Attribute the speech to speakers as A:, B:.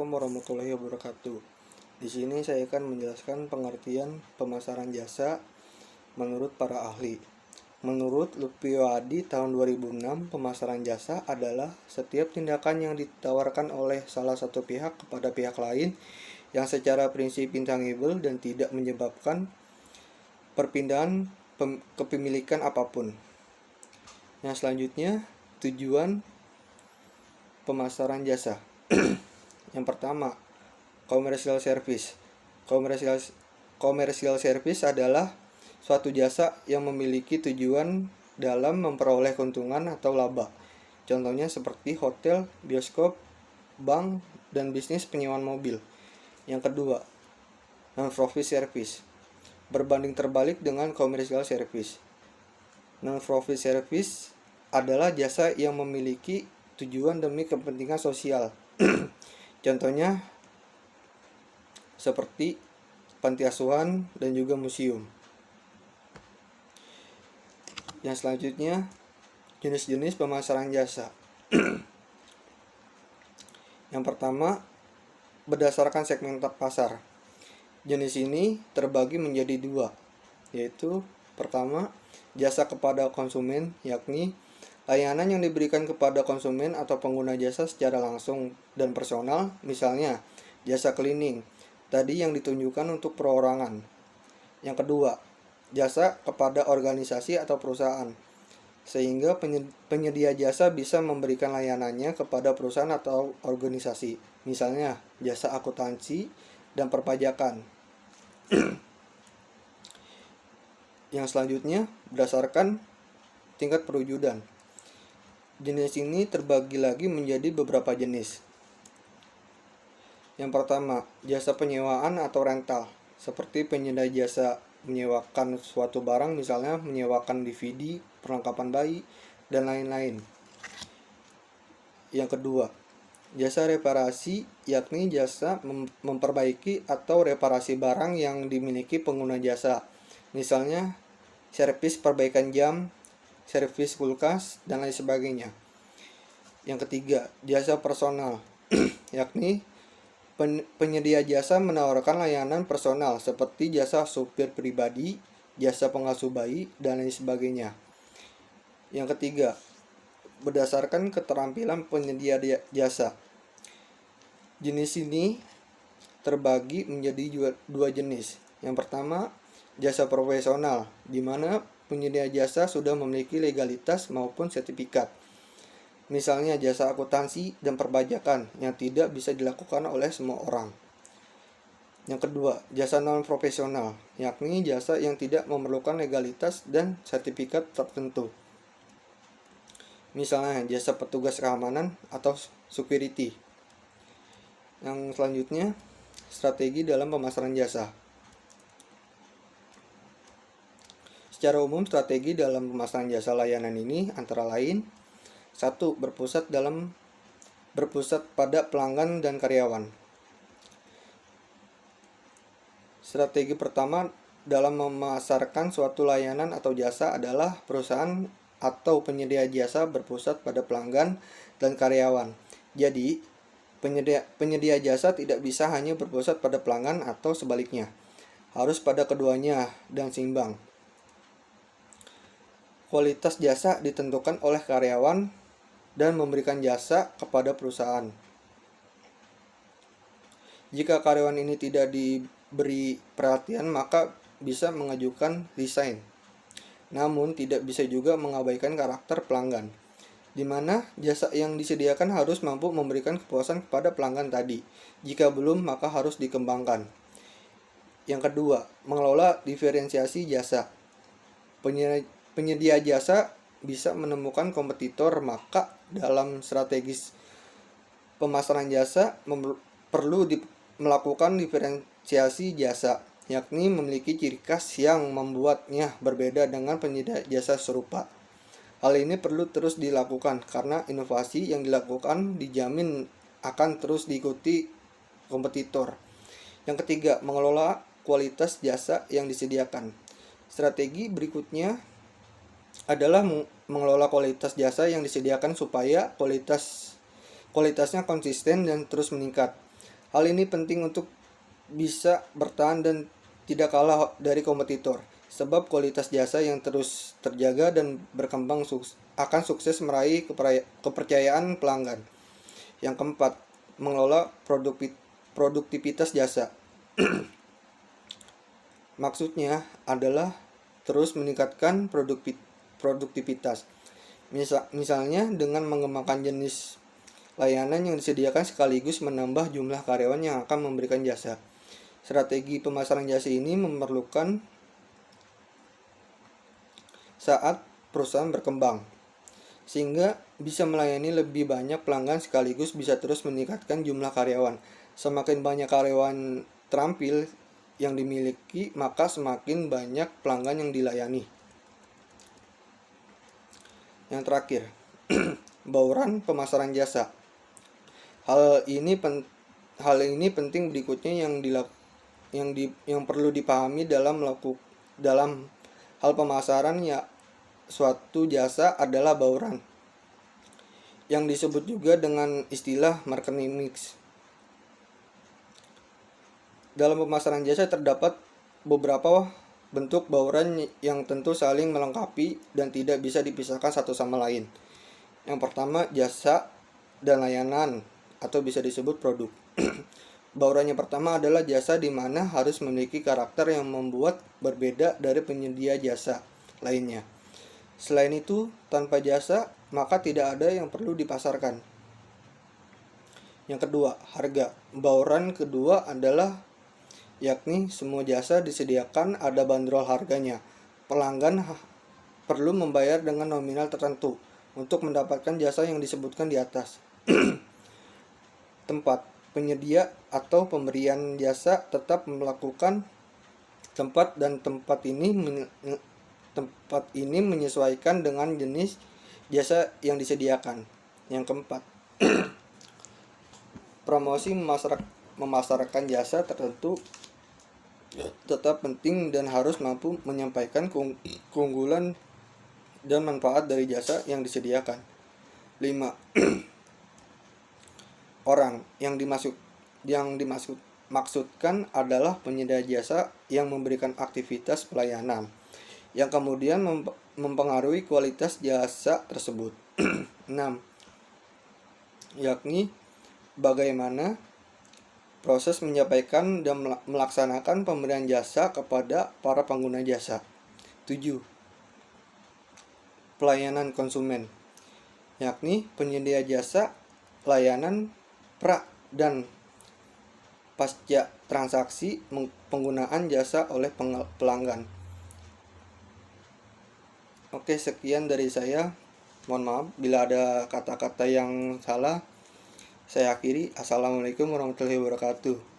A: Assalamualaikum warahmatullahi wabarakatuh. Di sini saya akan menjelaskan pengertian pemasaran jasa menurut para ahli. Menurut Lupio Adi tahun 2006, pemasaran jasa adalah setiap tindakan yang ditawarkan oleh salah satu pihak kepada pihak lain yang secara prinsip intangible dan tidak menyebabkan perpindahan kepemilikan apapun. Yang selanjutnya, tujuan pemasaran jasa. Yang pertama, commercial service. Commercial service adalah suatu jasa yang memiliki tujuan dalam memperoleh keuntungan atau laba. Contohnya seperti hotel, bioskop, bank, dan bisnis penyewaan mobil. Yang kedua, non-profit service. Berbanding terbalik dengan commercial service. Non-profit service adalah jasa yang memiliki tujuan demi kepentingan sosial. Contohnya seperti panti asuhan dan juga museum. Yang selanjutnya, jenis-jenis pemasaran jasa. Yang pertama, berdasarkan segmen pasar. Jenis ini terbagi menjadi dua, yaitu pertama, jasa kepada konsumen, yakni layanan yang diberikan kepada konsumen atau pengguna jasa secara langsung dan personal, misalnya jasa cleaning, tadi yang ditunjukkan untuk perorangan. Yang kedua, jasa kepada organisasi atau perusahaan, sehingga penyedia jasa bisa memberikan layanannya kepada perusahaan atau organisasi, misalnya jasa akuntansi dan perpajakan. Yang selanjutnya, berdasarkan tingkat perwujudan. Jenis ini terbagi lagi menjadi beberapa jenis. Yang pertama, jasa penyewaan atau rental, seperti penyedia jasa menyewakan suatu barang, misalnya menyewakan DVD, perlengkapan bayi, dan lain-lain. Yang kedua, jasa reparasi, yakni jasa memperbaiki atau reparasi barang yang dimiliki pengguna jasa, misalnya servis perbaikan jam, servis kulkas, dan lain sebagainya. Yang ketiga, jasa personal, yakni penyedia jasa menawarkan layanan personal seperti jasa supir pribadi, jasa pengasuh bayi, dan lain sebagainya. Yang ketiga, berdasarkan keterampilan penyedia jasa. Jenis ini terbagi menjadi dua jenis. Yang pertama, jasa profesional, di mana penyedia jasa sudah memiliki legalitas maupun sertifikat. Misalnya jasa akuntansi dan perpajakan yang tidak bisa dilakukan oleh semua orang. Yang kedua, jasa non-profesional, yakni jasa yang tidak memerlukan legalitas dan sertifikat tertentu. Misalnya jasa petugas keamanan atau security. Yang selanjutnya, strategi dalam pemasaran jasa. Secara umum, strategi dalam pemasaran jasa layanan ini antara lain: 1. Berpusat pada pelanggan dan karyawan. Strategi pertama dalam memasarkan suatu layanan atau jasa adalah perusahaan atau penyedia jasa berpusat pada pelanggan dan karyawan. Jadi, penyedia jasa tidak bisa hanya berpusat pada pelanggan atau sebaliknya. Harus pada keduanya dan seimbang. Kualitas jasa ditentukan oleh karyawan dan memberikan jasa kepada perusahaan. Jika karyawan ini tidak diberi perhatian, maka bisa mengajukan resign. Namun tidak bisa juga mengabaikan karakter pelanggan, di mana jasa yang disediakan harus mampu memberikan kepuasan kepada pelanggan tadi. Jika belum, maka harus dikembangkan. Yang kedua, mengelola diferensiasi jasa. Penyedia jasa bisa menemukan kompetitor, maka dalam strategis pemasaran jasa perlu melakukan diferensiasi jasa, yakni memiliki ciri khas yang membuatnya berbeda dengan penyedia jasa serupa. Hal ini perlu terus dilakukan karena inovasi yang dilakukan dijamin akan terus diikuti kompetitor. Yang ketiga, mengelola kualitas jasa yang disediakan. Strategi berikutnya adalah mengelola kualitas jasa yang disediakan supaya kualitasnya konsisten dan terus meningkat. Hal ini penting untuk bisa bertahan dan tidak kalah dari kompetitor, sebab kualitas jasa yang terus terjaga dan berkembang akan sukses meraih kepercayaan pelanggan. Yang keempat, mengelola produktivitas jasa. Maksudnya adalah terus meningkatkan produktivitas. Misalnya dengan mengembangkan jenis layanan yang disediakan sekaligus menambah jumlah karyawan yang akan memberikan jasa. Strategi pemasaran jasa ini memerlukan saat perusahaan berkembang, sehingga bisa melayani lebih banyak pelanggan sekaligus bisa terus meningkatkan jumlah karyawan. Semakin banyak karyawan terampil yang dimiliki, maka semakin banyak pelanggan yang dilayani. Yang terakhir, bauran pemasaran jasa. Hal ini penting berikutnya yang perlu dipahami dalam hal pemasaran suatu jasa adalah bauran, yang disebut juga dengan istilah marketing mix. Dalam pemasaran jasa terdapat beberapa bentuk bauran yang tentu saling melengkapi dan tidak bisa dipisahkan satu sama lain. Yang pertama, jasa dan layanan atau bisa disebut produk. Bauran yang pertama adalah jasa di mana harus memiliki karakter yang membuat berbeda dari penyedia jasa lainnya. Selain itu, tanpa jasa, maka tidak ada yang perlu dipasarkan. Yang kedua, harga. Bauran kedua adalah yakni semua jasa disediakan ada bandrol harganya. Pelanggan perlu membayar dengan nominal tertentu untuk mendapatkan jasa yang disebutkan di atas. Tempat. Penyedia atau pemberian jasa tetap melakukan tempat ini menyesuaikan dengan jenis jasa yang disediakan. Yang keempat, promosi memasarkan jasa tertentu tetap penting dan harus mampu menyampaikan keunggulan dan manfaat dari jasa yang disediakan. 5. Orang yang dimaksudkan adalah penyedia jasa yang memberikan aktivitas pelayanan yang kemudian mempengaruhi kualitas jasa tersebut. 6. Yakni bagaimana proses menyampaikan dan melaksanakan pemberian jasa kepada para pengguna jasa. 7. Pelayanan konsumen, yakni penyedia jasa, layanan pra dan pasca transaksi penggunaan jasa oleh pelanggan. Oke, sekian dari saya. Mohon maaf bila ada kata-kata yang salah. Saya akhiri. Assalamualaikum warahmatullahi wabarakatuh.